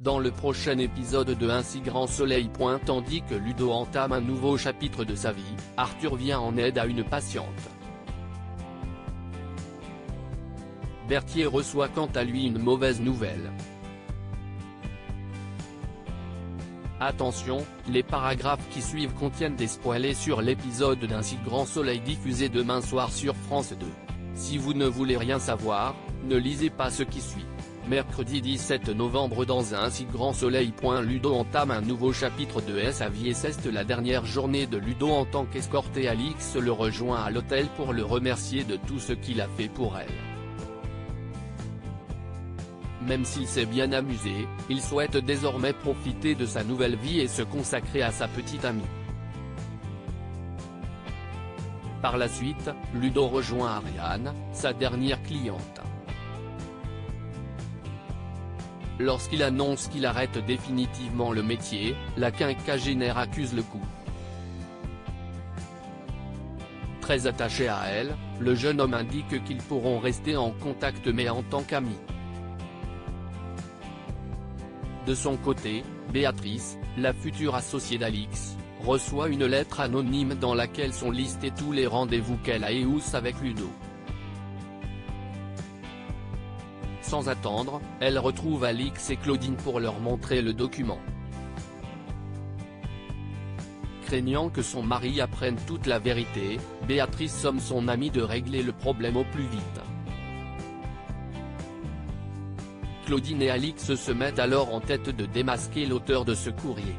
dans le prochain épisode de Un si grand soleil. Tandis que Ludo entame un nouveau chapitre de sa vie, Arthur vient en aide à une patiente. Berthier reçoit quant à lui une mauvaise nouvelle. Attention, les paragraphes qui suivent contiennent des spoilers sur l'épisode d'Un si grand soleil diffusé demain soir sur France 2. Si vous ne voulez rien savoir, ne lisez pas ce qui suit. Mercredi 17 novembre dans Un si grand soleil. Ludo entame un nouveau chapitre de sa vie et c'est la dernière journée de Ludo en tant qu'escorté. Alix le rejoint à l'hôtel pour le remercier de tout ce qu'il a fait pour elle. Même s'il s'est bien amusé, il souhaite désormais profiter de sa nouvelle vie et se consacrer à sa petite amie. Par la suite, Ludo rejoint Ariane, sa dernière cliente. Lorsqu'il annonce qu'il arrête définitivement le métier, la quinquagénaire accuse le coup. Très attaché à elle, le jeune homme indique qu'ils pourront rester en contact mais en tant qu'amis. De son côté, Béatrice, la future associée d'Alix, reçoit une lettre anonyme dans laquelle sont listés tous les rendez-vous qu'elle a avec Ludo. Sans attendre, elle retrouve Alix et Claudine pour leur montrer le document. Craignant que son mari apprenne toute la vérité, Béatrice somme son amie de régler le problème au plus vite. Claudine et Alix se mettent alors en tête de démasquer l'auteur de ce courrier.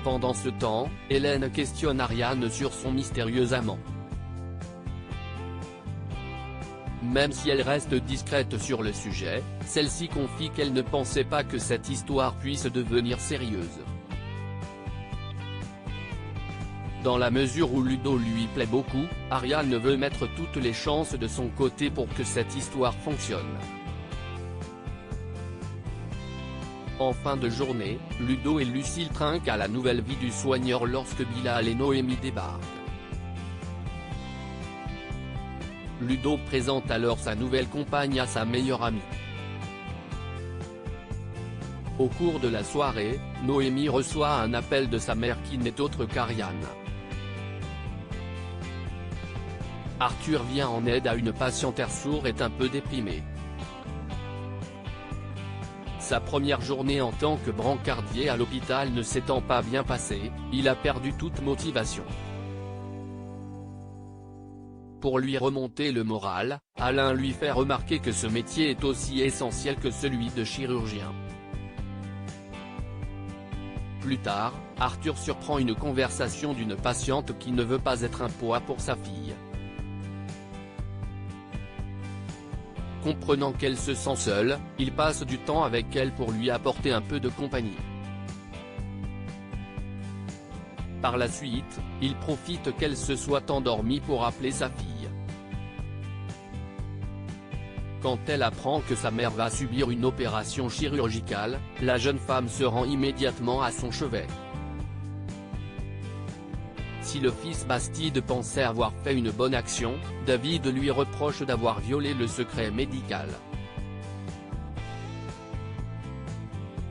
Pendant ce temps, Hélène questionne Ariane sur son mystérieux amant. Même si elle reste discrète sur le sujet, celle-ci confie qu'elle ne pensait pas que cette histoire puisse devenir sérieuse. Dans la mesure où Ludo lui plaît beaucoup, Ariane veut mettre toutes les chances de son côté pour que cette histoire fonctionne. En fin de journée, Ludo et Lucille trinquent à la nouvelle vie du soigneur lorsque Bilal et Noémie débarquent. Ludo présente alors sa nouvelle compagne à sa meilleure amie. Au cours de la soirée, Noémie reçoit un appel de sa mère qui n'est autre qu'Ariane. Arthur vient en aide à une patiente sourde et un peu déprimée. Sa première journée en tant que brancardier à l'hôpital ne s'étant pas bien passée, il a perdu toute motivation. Pour lui remonter le moral, Alain lui fait remarquer que ce métier est aussi essentiel que celui de chirurgien. Plus tard, Arthur surprend une conversation d'une patiente qui ne veut pas être un poids pour sa fille. Comprenant qu'elle se sent seule, il passe du temps avec elle pour lui apporter un peu de compagnie. Par la suite, il profite qu'elle se soit endormie pour appeler sa fille. Quand elle apprend que sa mère va subir une opération chirurgicale, la jeune femme se rend immédiatement à son chevet. Si le fils Bastide pensait avoir fait une bonne action, David lui reproche d'avoir violé le secret médical.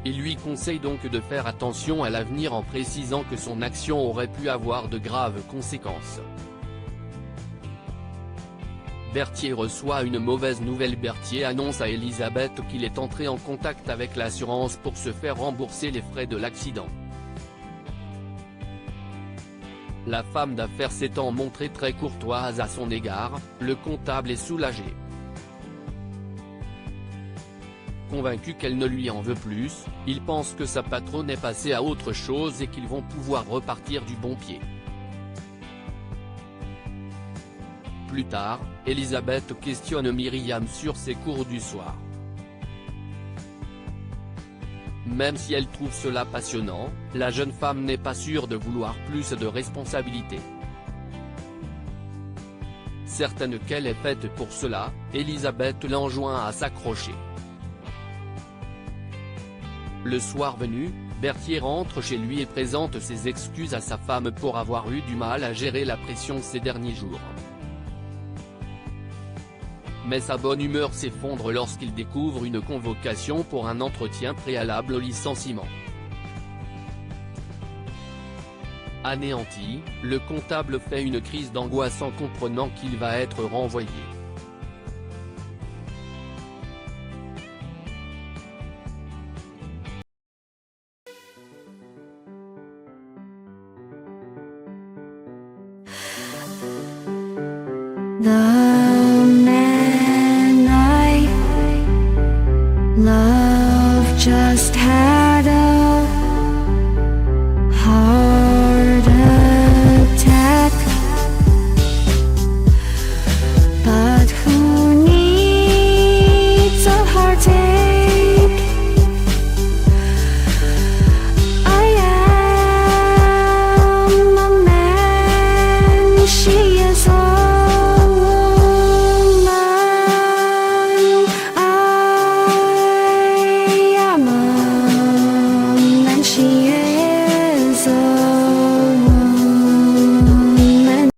Il lui conseille donc de faire attention à l'avenir en précisant que son action aurait pu avoir de graves conséquences. Berthier reçoit une mauvaise nouvelle. Berthier annonce à Elisabeth qu'il est entré en contact avec l'assurance pour se faire rembourser les frais de l'accident. La femme d'affaires s'étant montrée très courtoise à son égard, le comptable est soulagé. Convaincu qu'elle ne lui en veut plus, il pense que sa patronne est passée à autre chose et qu'ils vont pouvoir repartir du bon pied. Plus tard, Elisabeth questionne Myriam sur ses cours du soir. Même si elle trouve cela passionnant, la jeune femme n'est pas sûre de vouloir plus de responsabilités. Certaine qu'elle est faite pour cela, Elisabeth l'enjoint à s'accrocher. Le soir venu, Berthier rentre chez lui et présente ses excuses à sa femme pour avoir eu du mal à gérer la pression ces derniers jours. Mais sa bonne humeur s'effondre lorsqu'il découvre une convocation pour un entretien préalable au licenciement. Anéanti, le comptable fait une crise d'angoisse en comprenant qu'il va être renvoyé. 나